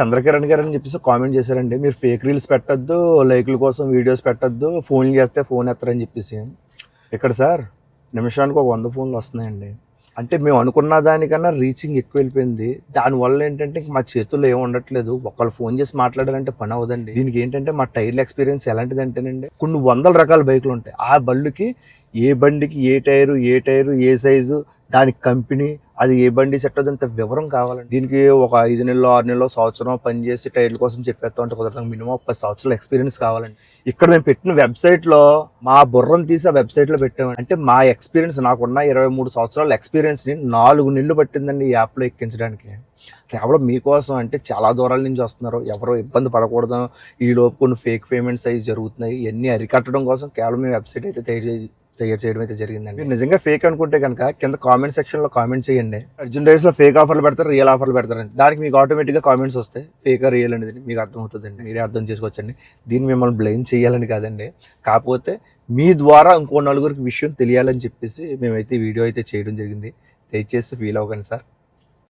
చంద్రకిరణ్ గారు అని చెప్పేసి కామెంట్ చేశారండి, మీరు ఫేక్ రీల్స్ పెట్టద్దు, లైక్ల కోసం వీడియోస్ పెట్టద్దు, ఫోన్లు చేస్తే ఫోన్ ఎత్తారని చెప్పేసి. ఇక్కడ సార్ నిమిషానికి ఒక 100 ఫోన్లు వస్తున్నాయండి. అంటే మేము అనుకున్న దానికన్నా రీచింగ్ ఎక్కువ వెళ్ళిపోయింది. దానివల్ల ఏంటంటే మా చేతుల్లో ఏమి ఉండట్లేదు. ఒకళ్ళు ఫోన్ చేసి మాట్లాడాలంటే పని అవ్వదండి. దీనికి ఏంటంటే మా టైర్ల ఎక్స్పీరియన్స్ ఎలాంటిది అంటేనండి, కొన్ని వందల రకాల బైకులు ఉంటాయి. ఆ బళ్ళకి ఏ బండికి ఏ టైరు ఏ సైజు, దానికి కంపెనీ, అది ఏ బండి సెట్ అవుతుందంత వివరం కావాలండి. దీనికి ఒక 5 నెలలు 6 నెలలు సంవత్సరం పనిచేసి టైర్ల కోసం చెప్పేస్తా ఉంటే కుదరదు. మినిమం 10 సంవత్సరాల ఎక్స్పీరియన్స్ కావాలండి. ఇక్కడ మేము పెట్టిన వెబ్సైట్లో మా బుర్రను తీసి ఆ వెబ్సైట్లో పెట్టామండి. అంటే మా ఎక్స్పీరియన్స్, నాకున్న 23 సంవత్సరాల ఎక్స్పీరియన్స్ని 4 నెలలు పట్టిందండి ఈ యాప్లో ఎక్కించడానికి. కేవలం మీకోసం, అంటే చాలా దూరాల నుంచి వస్తున్నారు, ఎవరో ఇబ్బంది పడకూడదు, ఈ లోపు కొన్ని ఫేక్ పేమెంట్స్ అవి జరుగుతున్నాయి, ఇవన్నీ అరికట్టడం కోసం కేవలం మేము వెబ్సైట్ అయితే తయారు చేయడం అయితే జరిగిందండి. మీరు నిజంగా ఫేక్ అనుకుంటే కనుక కింద కామెంట్ సెక్షన్లో కామెంట్ చేయండి. అర్జున్ డైరీస్లో ఫేక్ ఆఫర్లు పెడతారు, రియల్ ఆఫర్లు పెడతారండి. దానికి మీకు ఆటోమేటిక్గా కామెంట్స్ వస్తాయి. ఫేక్ రియల్ అనేది మీకు అర్థమవుతుందండి, మీరే అర్థం చేసుకోవచ్చండి. దీన్ని మిమ్మల్ని బ్లేమ్ చేయాలని కాదండి, కాకపోతే మీ ద్వారా ఇంకో నలుగురికి విషయం తెలియాలని చెప్పేసి మేమైతే వీడియో అయితే చేయడం జరిగింది. దయచేసి ఫీల్ అవ్వకండి సార్.